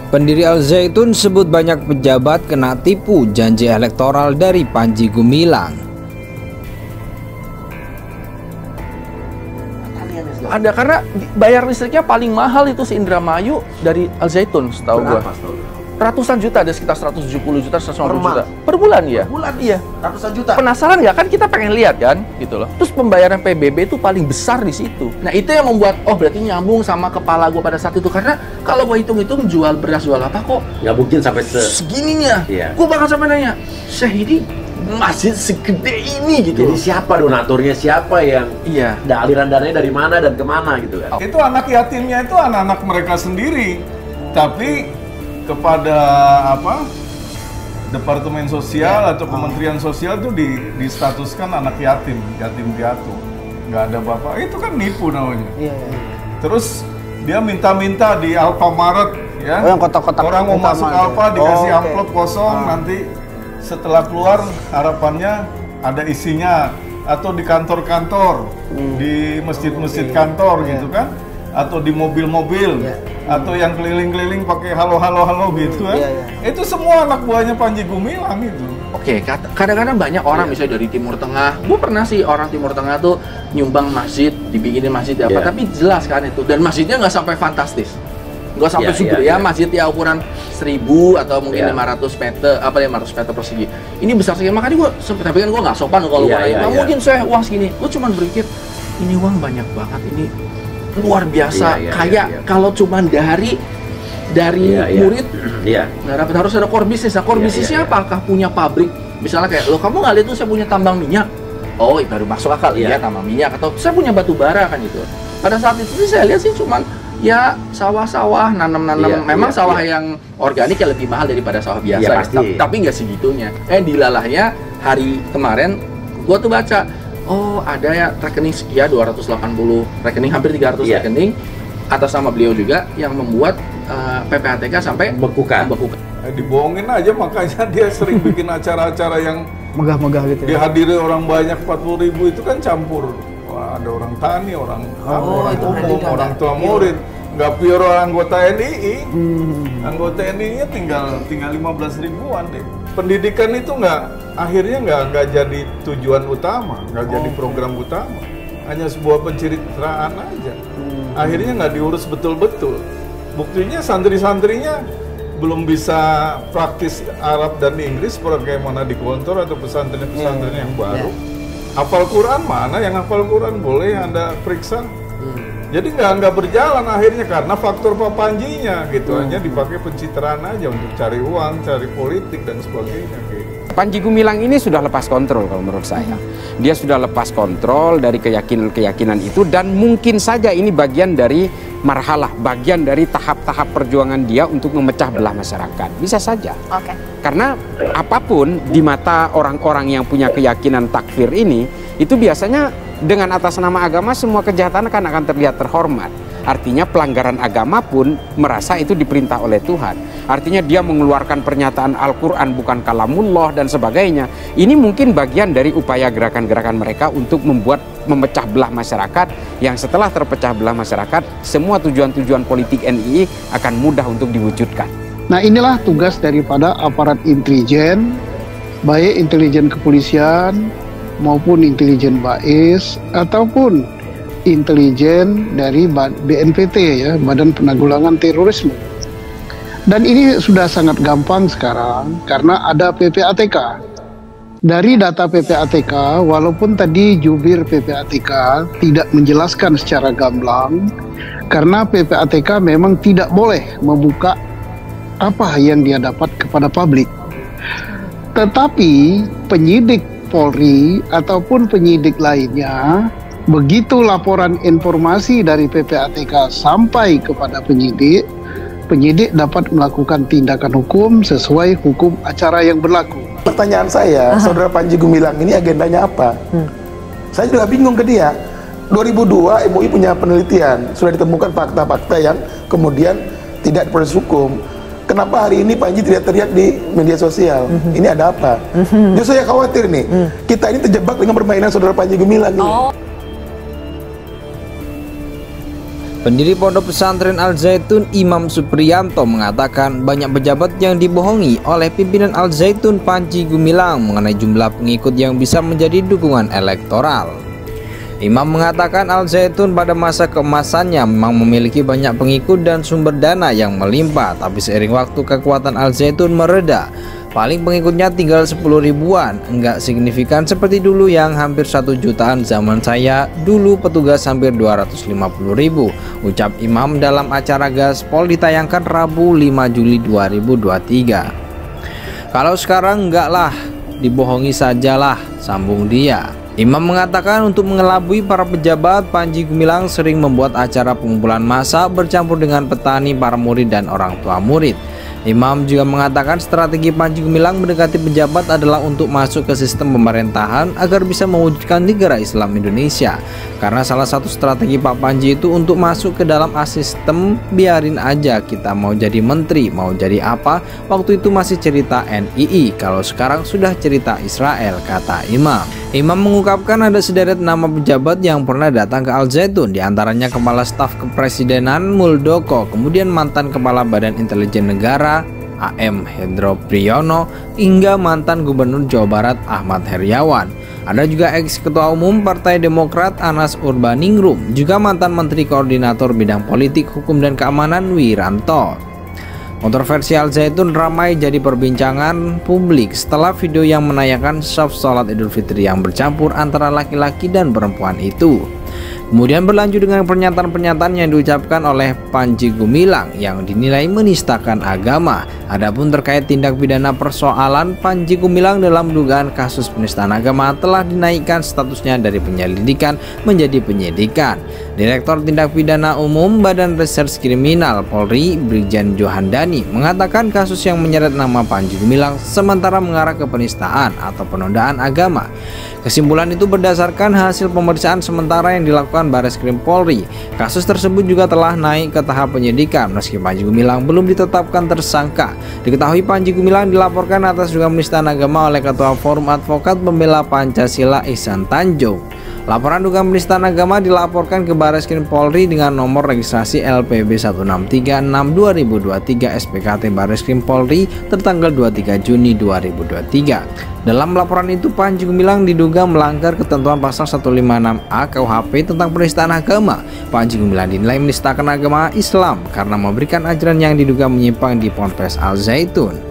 Pendiri Al Zaitun sebut banyak pejabat kena tipu janji elektoral dari Panji Gumilang. Ada, karena bayar listriknya paling mahal itu si Indramayu dari Al Zaitun, setahu gua. Ratusan juta, ada sekitar 170 juta, 150 juta. Per bulan ya? Per bulan, iya. Ratusan juta. Penasaran nggak? Kan kita pengen lihat kan, gitu loh. Terus pembayaran PBB itu paling besar di situ. Nah, itu yang membuat, oh berarti nyambung sama kepala gua pada saat itu. Karena kalau gua hitung-hitung jual beras, jual apa kok nggak mungkin sampai segininya. Iya. Gua bakal sampai nanya, Syekh ini masjid segede ini gitu. Jadi siapa donaturnya, siapa yang iya, aliran dananya dari mana dan kemana gitu kan? Itu anak yatimnya itu anak-anak mereka sendiri, tapi kepada Departemen Sosial atau Kementerian Sosial itu distatuskan anak yatim piatu, nggak ada bapak. Itu kan nipu namanya. Terus dia minta-minta di Alfamaret, ya. Oh, yang kotak-kotak orang mau masuk Alfa dikasih amplop kosong, nanti setelah keluar harapannya ada isinya, atau di kantor-kantor, di masjid-masjid kantor gitu kan, atau di mobil-mobil, atau yang keliling-keliling pakai halo gitu kan. Itu semua anak buahnya Panji Gumilang itu. Oke, kadang-kadang banyak orang misalnya dari Timur Tengah. Gue pernah sih orang Timur Tengah tuh nyumbang masjid, dibikinin masjid apa, tapi jelas kan itu. Dan masjidnya nggak sampai fantastis. Nggak sampai super ya, masjid ya ukuran 1000 atau mungkin 500 meter, 500 meter persegi. Ini besar sekali, makanya gue sempet, tapi kan gue nggak sopan kalau nggak mungkin saya uang segini. Gue cuma berpikir, ini uang banyak banget, ini luar biasa. Kalau cuma dari murid, nggak dapat, harus ada core bisnis. Nah, core bisnisnya apakah punya pabrik? Misalnya kayak, lo kamu nggak lihat tuh saya punya tambang minyak? Oh, baru masuk akal, ya tambang minyak. Atau saya punya batu bara kan gitu. Pada saat itu sih saya lihat sih cuman ya sawah-sawah, nanam-nanam. Memang sawah yang organik ya lebih mahal daripada sawah biasa. Tapi nggak segitunya. Dilalahnya hari kemarin gua tuh baca, oh ada ya rekening sekian 280 rekening, hampir 300 rekening atas nama beliau juga yang membuat PPATK sampai bekukan. Dibohongin aja, makanya dia sering bikin acara-acara yang megah-megah gitu ya. Dihadiri orang banyak 40.000 itu kan campur. Ada orang tani, orang umum, orang tua murid, nggak pure orang anggota NII. Anggota NII-nya tinggal 15 ribuan deh. Pendidikan itu akhirnya nggak jadi tujuan utama, nggak jadi program utama, hanya sebuah pencitraan aja. Akhirnya nggak diurus betul-betul. Buktinya santri-santrinya belum bisa praktis Arab dan Inggris bagaimana di kantor atau pesantren-pesantren yang baru. Hafal Quran mana yang hafal Quran boleh Anda periksa. Jadi nggak berjalan akhirnya karena faktor Pak Panjinya gitu, hanya dipakai pencitraan aja untuk cari uang, cari politik dan sebagainya. Panji Gumilang ini sudah lepas kontrol kalau menurut saya. Dia sudah lepas kontrol dari keyakinan-keyakinan itu, dan mungkin saja ini bagian dari marhalah, bagian dari tahap-tahap perjuangan dia untuk memecah belah masyarakat. Bisa saja. Karena apapun di mata orang-orang yang punya keyakinan takfir ini, itu biasanya dengan atas nama agama semua kejahatan akan terlihat terhormat. Artinya pelanggaran agama pun merasa itu diperintah oleh Tuhan. Artinya dia mengeluarkan pernyataan Al-Quran bukan kalamullah dan sebagainya. Ini mungkin bagian dari upaya gerakan-gerakan mereka untuk memecah belah masyarakat, yang setelah terpecah belah masyarakat, semua tujuan-tujuan politik NII akan mudah untuk diwujudkan. Nah, inilah tugas daripada aparat intelijen, baik intelijen kepolisian maupun intelijen BAIS ataupun intelijen dari BNPT ya, Badan Penanggulangan Terorisme. Dan ini sudah sangat gampang sekarang karena ada PPATK. Dari data PPATK, walaupun tadi jubir PPATK tidak menjelaskan secara gamblang, karena PPATK memang tidak boleh membuka apa yang dia dapat kepada publik. Tetapi penyidik Polri ataupun penyidik lainnya, begitu laporan informasi dari PPATK sampai kepada penyidik, penyidik dapat melakukan tindakan hukum sesuai hukum acara yang berlaku. Pertanyaan saya, Saudara Panji Gumilang ini agendanya apa? Saya juga bingung ke dia. 2002 MUI punya penelitian, sudah ditemukan fakta-fakta yang kemudian tidak diproses hukum. Kenapa hari ini Panji tidak teriak di media sosial? Ini ada apa? Justru saya khawatir nih, kita ini terjebak dengan permainan Saudara Panji Gumilang ini. Pendiri Pondok Pesantren Al Zaitun Imam Supriyanto mengatakan banyak pejabat yang dibohongi oleh pimpinan Al Zaitun Panji Gumilang mengenai jumlah pengikut yang bisa menjadi dukungan elektoral. Imam mengatakan Al Zaitun pada masa keemasannya memang memiliki banyak pengikut dan sumber dana yang melimpah, tapi seiring waktu kekuatan Al Zaitun mereda. Paling pengikutnya tinggal 10 ribuan, enggak signifikan seperti dulu yang hampir 1 jutaan zaman saya, dulu petugas hampir 250 ribu, ucap Imam dalam acara Gaspol ditayangkan Rabu 5 Juli 2023. Kalau sekarang enggak lah, dibohongi sajalah, sambung dia. Imam mengatakan untuk mengelabui para pejabat, Panji Gumilang sering membuat acara pengumpulan massa bercampur dengan petani, para murid, dan orang tua murid. Imam juga mengatakan strategi Panji Gumilang mendekati pejabat adalah untuk masuk ke sistem pemerintahan agar bisa mewujudkan negara Islam Indonesia. Karena salah satu strategi Pak Panji itu untuk masuk ke dalam sistem, biarin aja kita mau jadi menteri, mau jadi apa, waktu itu masih cerita NII, kalau sekarang sudah cerita Israel, kata Imam. Imam mengungkapkan ada sederet nama pejabat yang pernah datang ke Al Zaitun, diantaranya Kepala Staf Kepresidenan Muldoko, kemudian mantan Kepala Badan Intelijen Negara AM Hendro Priyono, hingga mantan Gubernur Jawa Barat Ahmad Heriawan. Ada juga ex-ketua umum Partai Demokrat Anas Urbaningrum, juga mantan Menteri Koordinator Bidang Politik, Hukum, dan Keamanan Wiranto. Kontroversi Al Zaitun ramai jadi perbincangan publik setelah video yang menayangkan soft sholat Idul Fitri yang bercampur antara laki-laki dan perempuan itu. Kemudian berlanjut dengan pernyataan-pernyataan yang diucapkan oleh Panji Gumilang yang dinilai menistakan agama. Adapun terkait tindak pidana persoalan, Panji Gumilang dalam dugaan kasus penistaan agama telah dinaikkan statusnya dari penyelidikan menjadi penyidikan. Direktur Tindak Pidana Umum Badan Reserse Kriminal Polri Brigjen Johandani mengatakan kasus yang menyeret nama Panji Gumilang sementara mengarah ke penistaan atau penodaan agama. Kesimpulan itu berdasarkan hasil pemeriksaan sementara yang dilakukan Bareskrim Polri. Kasus tersebut juga telah naik ke tahap penyidikan meski Panji Gumilang belum ditetapkan tersangka. Diketahui Panji Gumilang dilaporkan atas dugaan penistaan agama oleh Ketua Forum Advokat Pembela Pancasila Ihsan Tanjung. Laporan dugaan penistaan agama dilaporkan ke Bareskrim Polri dengan nomor registrasi LPB 163/2023 SPKT Bareskrim Polri tertanggal 23 Juni 2023. Dalam laporan itu, Panji Gumilang diduga melanggar ketentuan pasal 156A KUHP tentang penistaan agama. Panji Gumilang dinilai menistakan agama Islam karena memberikan ajaran yang diduga menyimpang di Ponpes Al Zaitun.